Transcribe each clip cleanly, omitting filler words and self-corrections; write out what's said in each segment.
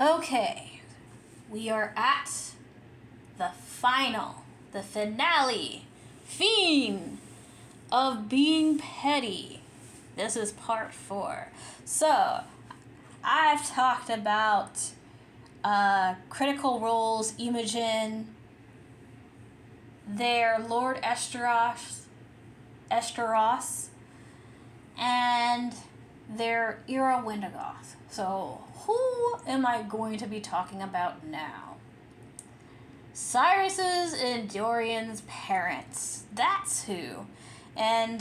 Okay, we are at the finale, fiend of being petty. This is part 4. So, I've talked about Critical Role's Imogen, their Lord Esteros, and their Era Wendigoth. So, who am I going to be talking about now? Cyrus's and Dorian's parents. That's who. And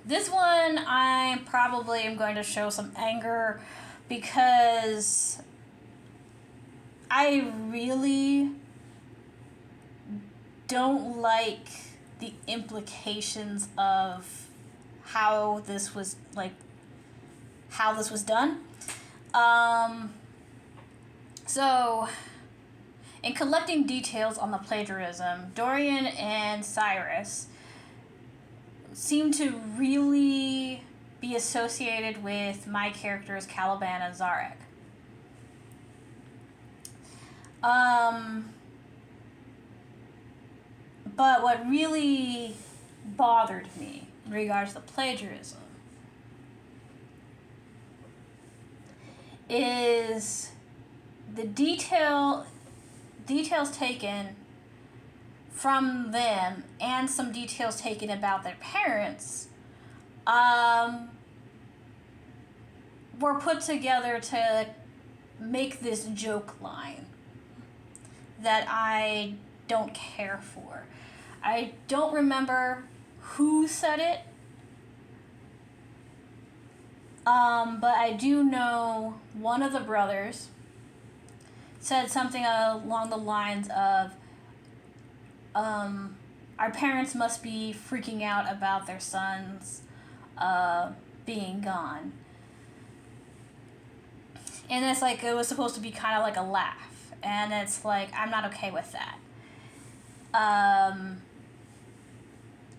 this one I probably am going to show some anger because I really don't like the implications of how this was done. So, in collecting details on the plagiarism, Dorian and Cyrus seem to really be associated with my characters Caliban and Zarek. But what really bothered me in regards to plagiarism is the details taken from them and some details taken about their parents were put together to make this joke line that I don't care for. I don't remember who said it, but I do know one of the brothers said something along the lines of, our parents must be freaking out about their sons being gone. And it's like, it was supposed to be kind of like a laugh. And it's like, I'm not okay with that.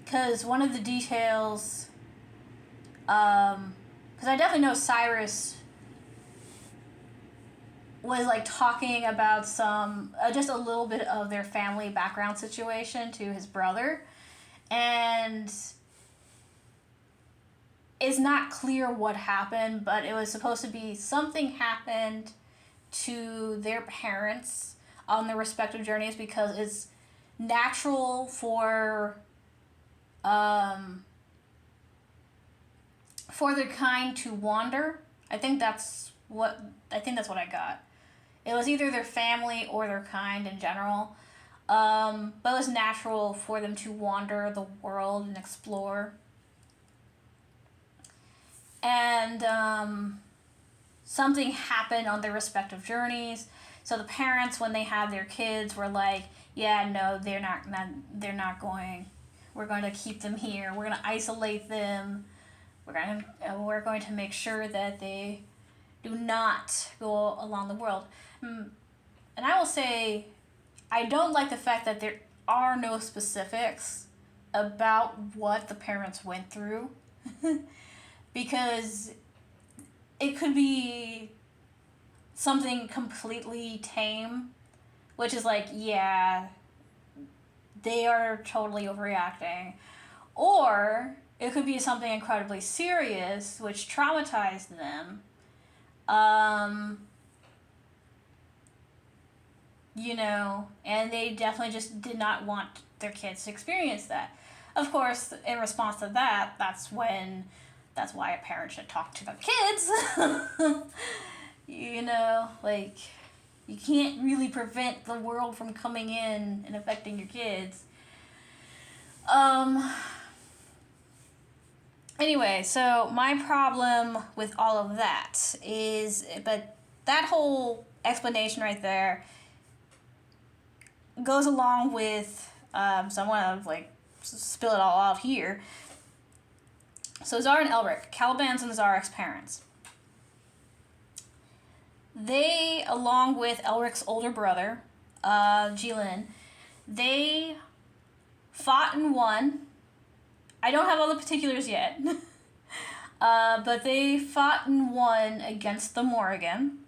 Because one of the details, because I definitely know Cyrus was like talking about some just a little bit of their family background situation to his brother, and it's not clear what happened, but it was supposed to be something happened to their parents on their respective journeys, because it's natural for their kind to wander. I think that's what I got. It was either their family or their kind in general. But it was natural for them to wander the world and explore. And something happened on their respective journeys. So the parents, when they had their kids, were like, yeah, no, they're not going. We're going to keep them here. We're going to isolate them. We're going to make sure that they do not go along the world. And I will say, I don't like the fact that there are no specifics about what the parents went through. Because it could be something completely tame, which is like, yeah, they are totally overreacting. Or it could be something incredibly serious, which traumatized them. And they definitely just did not want their kids to experience that. Of course, in response to that, that's why a parent should talk to their kids. You can't really prevent the world from coming in and affecting your kids. Anyway, so my problem with all of that is, but that whole explanation right there goes along with, so I want to spill it all out here. So Zar and Elric, Caliban's and Zarek's parents. They, along with Elric's older brother, Jilin, they fought and won. I don't have all the particulars yet. But they fought and won against the Morrigan.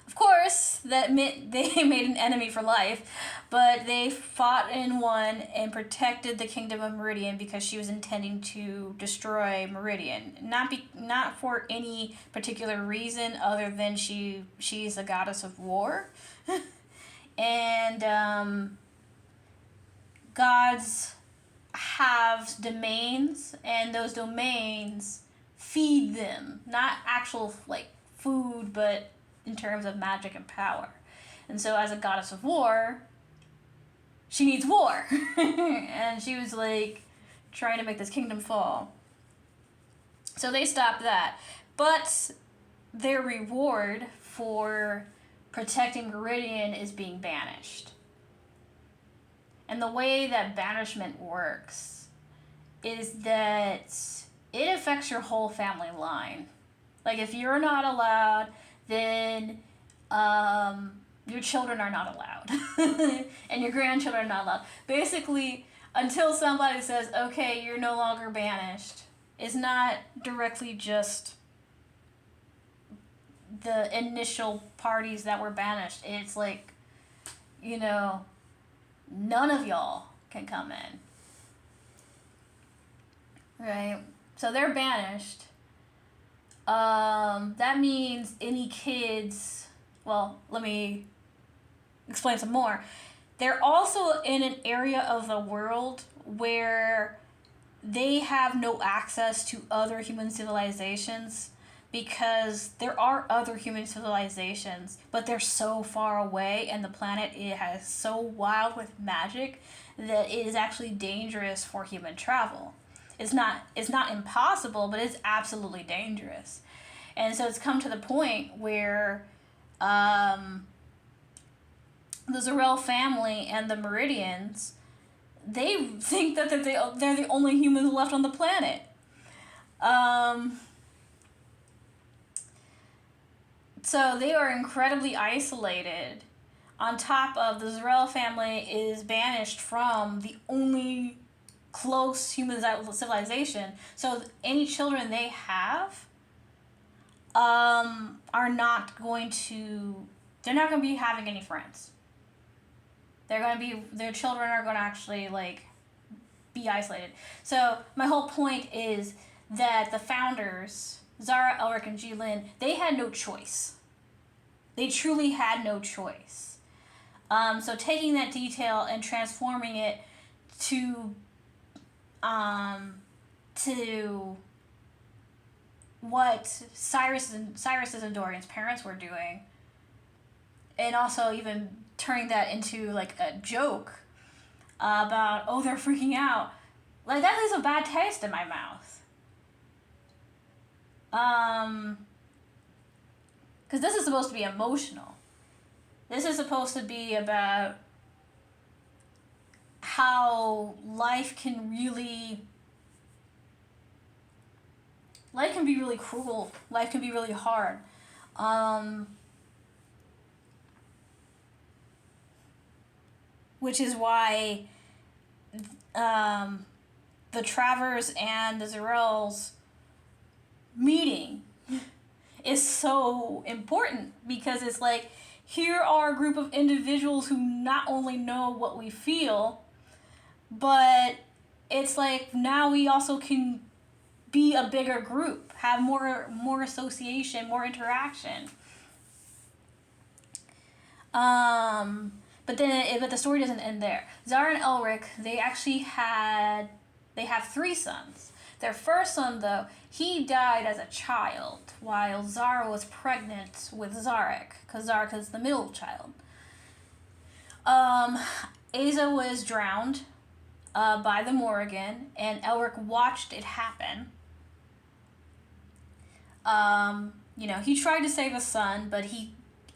Of course, that meant they made an enemy for life, but they fought and won and protected the Kingdom of Meridian because she was intending to destroy Meridian. Not for any particular reason other than she's a goddess of war. And gods have domains, and those domains feed them. Not actual, like, food, but in terms of magic and power. And so as a goddess of war, she needs war. And she was like trying to make this kingdom fall. So they stopped that. But their reward for protecting Meridian is being banished. And the way that banishment works is that it affects your whole family line. Like, if you're not allowed, then your children are not allowed. And your grandchildren are not allowed. Basically, until somebody says, okay, you're no longer banished, it's not directly just the initial parties that were banished. It's like, none of y'all can come in. Right? So they're banished. That means any kids, well, let me explain some more. They're also in an area of the world where they have no access to other human civilizations, because there are other human civilizations, but they're so far away, and the planet is so wild with magic that it is actually dangerous for human travel. It's not impossible, but it's absolutely dangerous. And so it's come to the point where the Zarel family and the Meridians, they think that they're the only humans left on the planet. So they are incredibly isolated. On top of, the Zarel family is banished from the only close human civilization. So any children they have are not going to, they're not going to be having any friends. Their children are going to actually, like, be isolated. So my whole point is that the founders, Zara, Elric, and Jilin, they had no choice. They truly had no choice. So taking that detail and transforming it to what Cyrus and Dorian's parents were doing, and also even turning that into, like, a joke about, oh, they're freaking out. Like, that leaves a bad taste in my mouth. Because this is supposed to be emotional. This is supposed to be about how life can be really cruel. Life can be really hard. Which is why the Travers and the Zarels meeting is so important, because it's like, here are a group of individuals who not only know what we feel, but it's like, now we also can be a bigger group, have more association, more interaction. But the story doesn't end there. Zara and Elric, they have 3 sons. Their first son, though, he died as a child, while Zara was pregnant with Zarek, because Zarek is the middle child. Asa was drowned by the Morrigan, and Elric watched it happen. He tried to save his son, but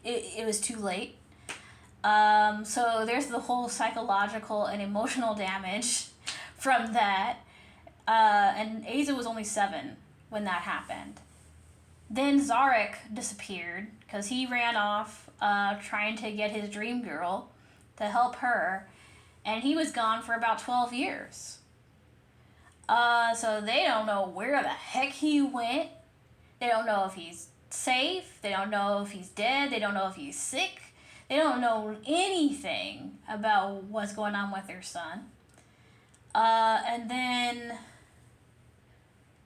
it was too late. So there's the whole psychological and emotional damage from that. And Asa was only 7 when that happened. Then Zarek disappeared because he ran off trying to get his dream girl to help her, and he was gone for about 12 years. So they don't know where the heck he went. They don't know if he's safe. They don't know if he's dead. They don't know if he's sick. They don't know anything about what's going on with their son. And then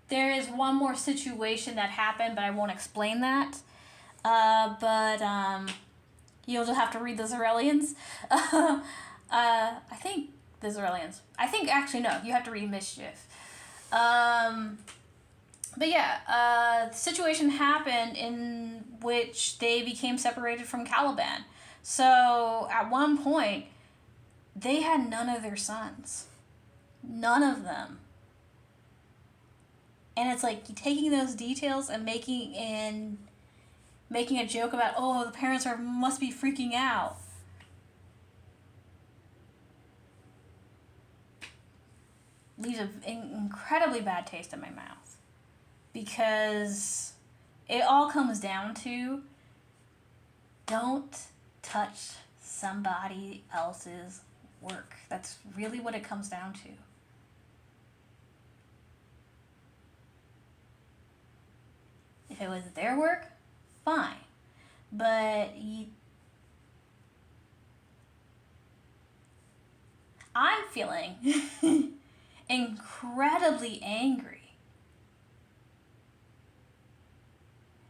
there is one more situation that happened, but I won't explain that. But you'll just have to read the Zerelians. I think the Zerelians. I think, actually, no, you have to read Mischief. But yeah, the situation happened in which they became separated from Caliban. So at one point, they had none of their sons. None of them. And it's like taking those details and making a joke about, oh, the parents must be freaking out. Leaves an incredibly bad taste in my mouth. Because it all comes down to, don't touch somebody else's work. That's really what it comes down to. If it was their work, fine. But I'm feeling incredibly angry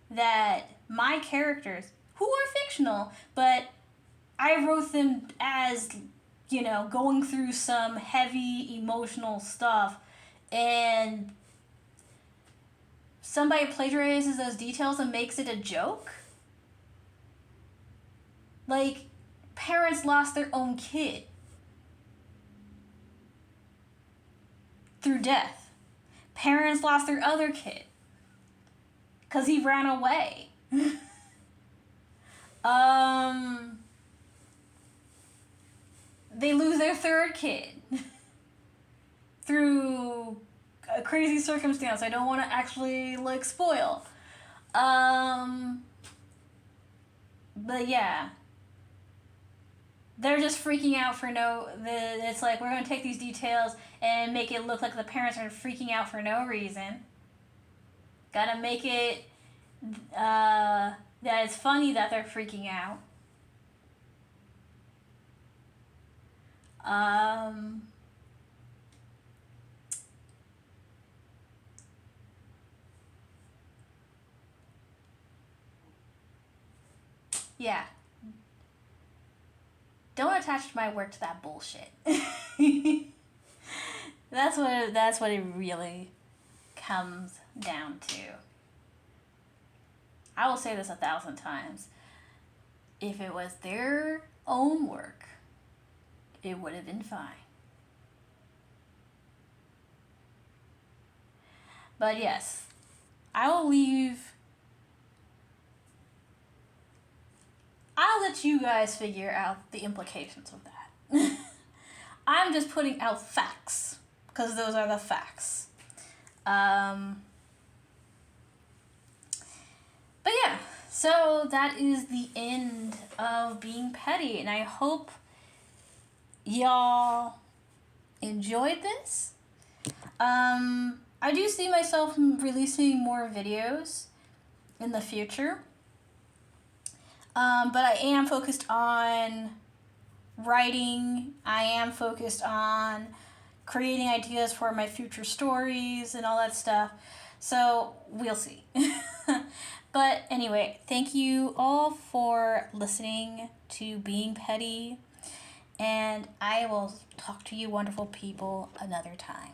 that my characters, who are fictional, but I wrote them as, going through some heavy emotional stuff, and somebody plagiarizes those details and makes it a joke? Like, parents lost their own kid through death. Parents lost their other kid because he ran away. They lose their third kid through a crazy circumstance I don't want to actually, spoil. But yeah. They're just freaking out for it's like, we're going to take these details and make it look like the parents are freaking out for no reason. Gotta make it that it's funny that they're freaking out. Yeah. Don't attach my work to that bullshit. That's what it really comes down to. I will say this 1,000 times. If it was their own work, it would have been fine. But yes, I'll let you guys figure out the implications of that. I'm just putting out facts, because those are the facts. But yeah, so that is the end of Being Petty, and I hope y'all enjoyed this. I do see myself releasing more videos in the future. But I am focused on writing. I am focused on creating ideas for my future stories and all that stuff. So we'll see. But anyway, thank you all for listening to Being Petty. And I will talk to you wonderful people another time.